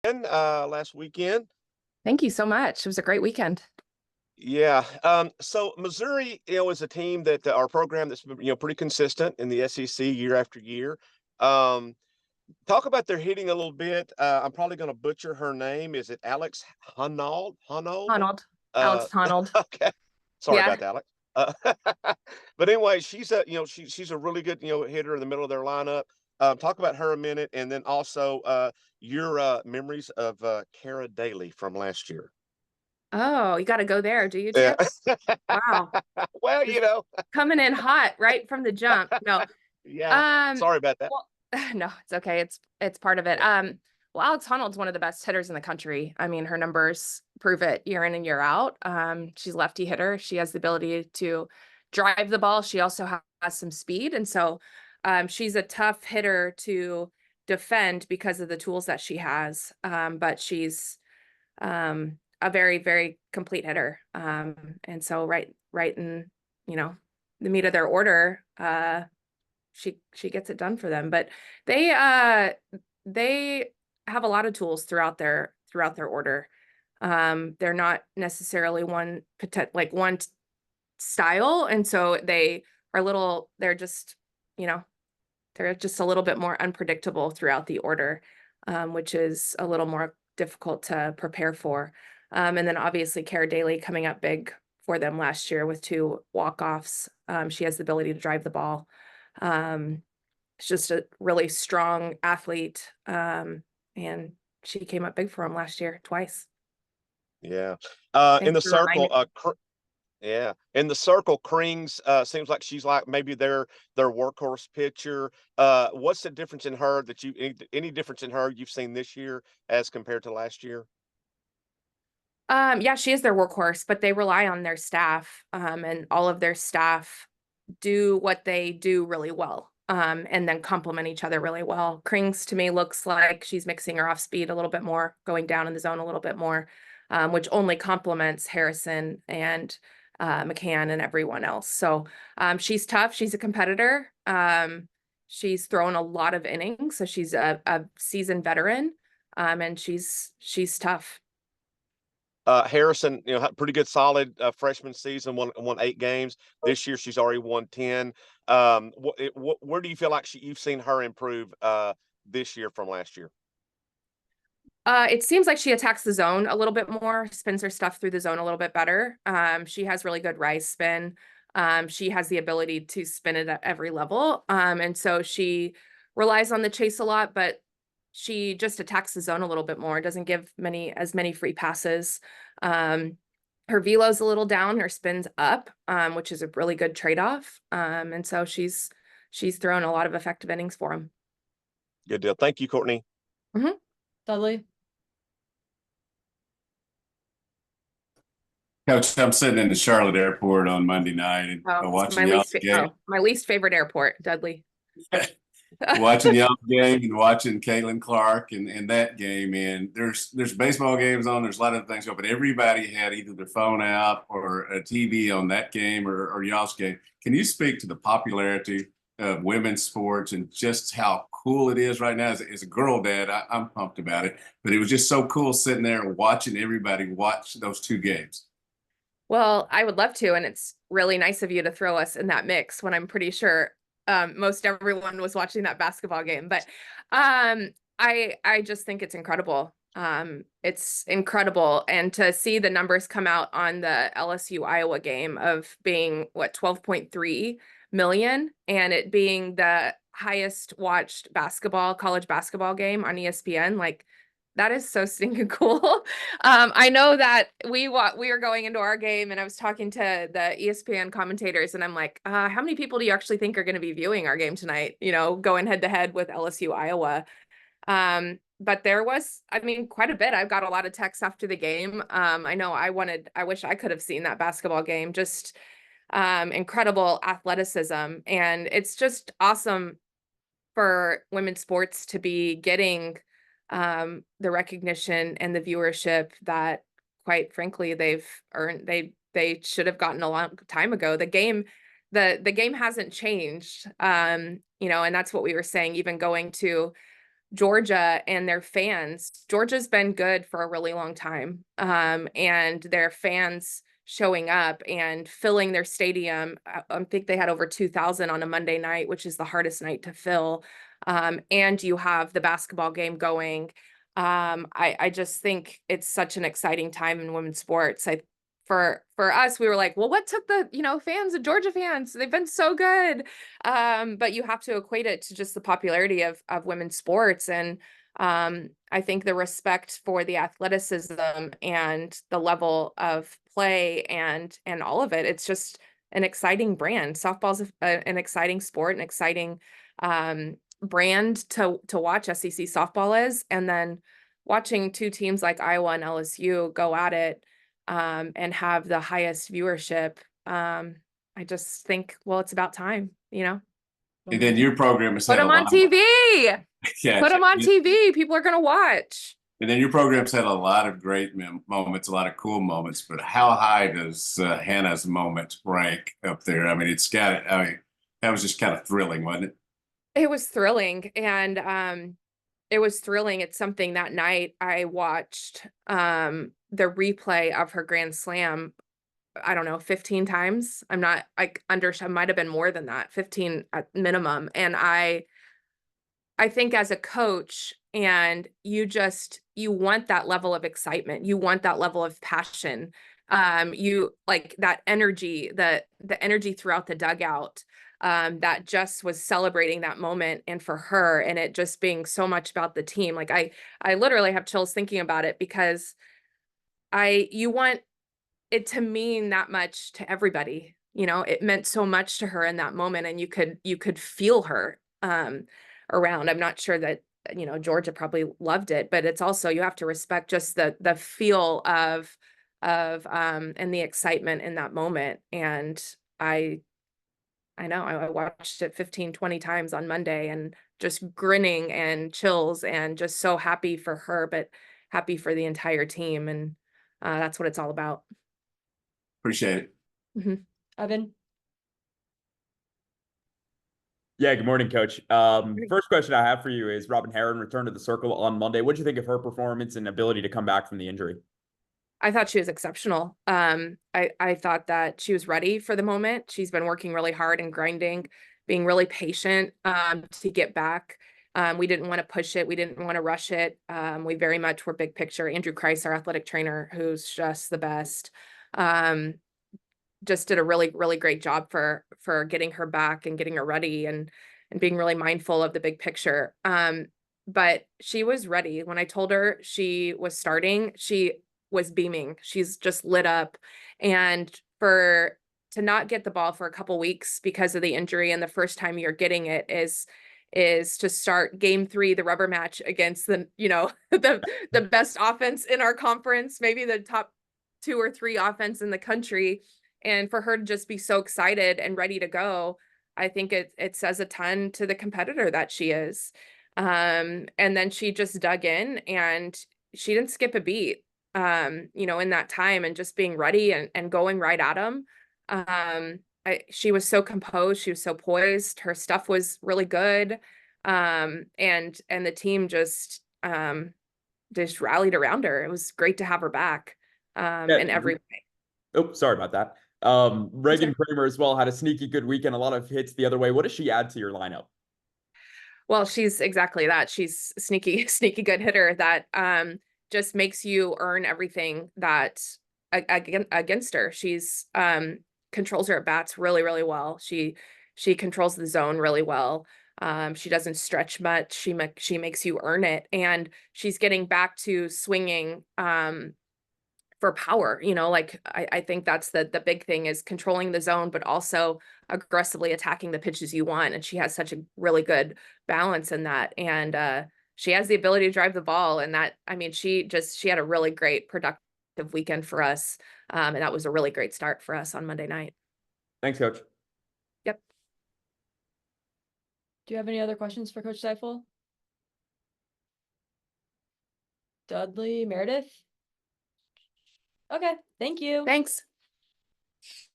And last weekend. Thank you so much. It was a great weekend. Yeah. So Missouri, is a team that our program that's been, pretty consistent in the SEC year after year. Um, Talk about their hitting a little bit. I'm probably going to butcher her name. Is it Alex Honnold? Honnold? Honnold. Uh, Alex Honnold. okay. Sorry Yeah. about that, Alex. Uh, but anyway, she's a really good, hitter in the middle of their lineup. Talk about her a minute, and then also your memories of Cara Daly from last year. Oh, you got to go there, do you, Yeah. Chip? Wow. Well, Just coming in hot right from the jump. No. yeah. Um, Sorry about that. well, no, it's okay. It's part of it. Well, Alex Honnold's one of the best hitters in the country. I mean, her numbers prove it year in and year out. She's a lefty hitter. She has the ability to drive the ball. She also has some speed, and so she's a tough hitter to defend because of the tools that she has. But she's a very, very complete hitter. And so right in, you know, the meat of their order, she gets it done for them. But they have a lot of tools throughout their order. They're not necessarily one style, and so you know, they're just a little bit more unpredictable throughout the order, which is a little more difficult to prepare for. And then obviously Cara Daly coming up big for them last year with two walk-offs. She has the ability to drive the ball. Um, she's just a really strong athlete. And she came up big for him last year twice. Yeah. In Thanks the for circle, reminding me. yeah, in the circle, Crings seems like she's like maybe their workhorse pitcher. What's the difference in her that any difference in her you've seen this year as compared to last year? Yeah, she is their workhorse, but they rely on their staff, and all of their staff do what they do really well, and then complement each other really well. Crings to me looks like she's mixing her off speed a little bit more, going down in the zone a little bit more, which only complements Harrison and McCann and everyone else. So she's tough. She's a competitor. She's thrown a lot of innings, so she's a seasoned veteran, and she's tough. Harrison, had pretty good solid freshman season, won 8 games. This year she's already won 10. Where do you feel like you've seen her improve this year from last year? It seems like she attacks the zone a little bit more, spins her stuff through the zone a little bit better. She has really good rise spin. She has the ability to spin it at every level. And so she relies on the chase a lot, but she just attacks the zone a little bit more, doesn't give as many free passes. Um, her velo's a little down, her spin's up, which is a really good trade-off. And so she's thrown a lot of effective innings for him. Good deal. Thank you, Courtney. Mm-hmm. Dudley. Coach, I'm sitting in the Charlotte airport on Monday night and Oh, it's watching y'all's game. my least favorite airport, Dudley. Watching y'all's game and watching Caitlin Clark and that game. And there's baseball games on. There's a lot of things going, but everybody had either their phone out or a TV on that game or y'all's game. Can you speak to the popularity of women's sports and just how cool it is right now? As a girl dad, I'm pumped about it. But it was just so cool sitting there watching everybody watch those two games. Well, I would love to, and it's really nice of you to throw us in that mix when I'm pretty sure most everyone was watching that basketball game. But I just think it's incredible. It's incredible, and to see the numbers come out on the LSU Iowa game of being 12.3 million, and it being the highest watched college basketball game on ESPN, like that is so stinking cool. I know that we were going into our game and I was talking to the ESPN commentators and I'm like, how many people do you actually think are going to be viewing our game tonight? Going head to head with LSU Iowa. But there was, I mean, quite a bit. I've got a lot of texts after the game. I wish I could have seen that basketball game. Just incredible athleticism. And it's just awesome for women's sports to be getting the recognition and the viewership that, quite frankly, they've earned. They should have gotten a long time ago. The game hasn't changed, and that's what we were saying. Even going to Georgia and their fans. Georgia's been good for a really long time. And their fans showing up and filling their stadium. I think they had over 2,000 on a Monday night, which is the hardest night to fill. And you have the basketball game going. I just think it's such an exciting time in women's sports. For us, we were like, well, what took the, fans of Georgia fans? They've been so good. But you have to equate it to just the popularity of women's sports. And I think the respect for the athleticism and the level of play and all of it, it's just an exciting brand. Softball's an exciting sport, an exciting brand to watch. SEC softball is, and then watching two teams like Iowa and LSU go at it and have the highest viewership. I just think, well, it's about time, And then your program has Put had them on TV. Put them on TV. People are going to watch. And then your program's had a lot of great moments, a lot of cool moments. But how high does Hannah's moment rank up there? I mean, that was just kind of thrilling, wasn't it? It was thrilling. And it was thrilling. It's something that night I watched the replay of her Grand Slam, I don't know, 15 times. I'm not like I might have been more than that, 15 at minimum. And I think as a coach, and you want that level of excitement. You want that level of passion. You like that energy, the energy throughout the dugout. That just was celebrating that moment, and for her, and it just being so much about the team. Like I literally have chills thinking about it, because you want it to mean that much to everybody. It meant so much to her in that moment, and you could feel her around. I'm not sure that Georgia probably loved it, but it's also, you have to respect just the feel of and the excitement in that moment. And I know I watched it 15, 20 times on Monday, and just grinning and chills, and just so happy for her, but happy for the entire team. And that's what it's all about. Appreciate it. Mm-hmm. Evan? Yeah, good morning, Coach. First question I have for you is Robin Heron returned to the circle on Monday. What did you think of her performance and ability to come back from the injury? I thought she was exceptional. I thought that she was ready for the moment. She's been working really hard and grinding, being really patient to get back. We didn't want to push it. We didn't want to rush it. We very much were big picture. Andrew Kreis, our athletic trainer, who's just the best, just did a really, really great job for getting her back and getting her ready, and being really mindful of the big picture. But she was ready. When I told her she was starting, she was beaming. She's just lit up. And to not get the ball for a couple weeks because of the injury, and the first time you're getting it is to start game 3, the rubber match against the the best offense in our conference, maybe the top 2 or 3 offense in the country. And for her to just be so excited and ready to go, I think it says a ton to the competitor that she is. And then she just dug in, and she didn't skip a beat, in that time, and just being ready and going right at them. She was so composed. She was so poised. Her stuff was really good. And the team just rallied around her. It was great to have her back in every way. Oh, sorry about that. Regan Kramer as well had a sneaky good weekend, a lot of hits the other way. What does she add to your lineup? Well, she's exactly that. She's sneaky good hitter that just makes you earn everything that against her. She's controls her at bats really, really well. She controls the zone really well. She doesn't stretch much. She makes you earn it, and she's getting back to swinging for power. Like I think that's the big thing, is controlling the zone, but also aggressively attacking the pitches you want. And she has such a really good balance in that. And she has the ability to drive the ball, and that, I mean, she had a really great productive weekend for us. And that was a really great start for us on Monday night. Thanks, Coach. Yep. Do you have any other questions for Coach Deifel? Dudley, Meredith? Okay, thank you. Thanks.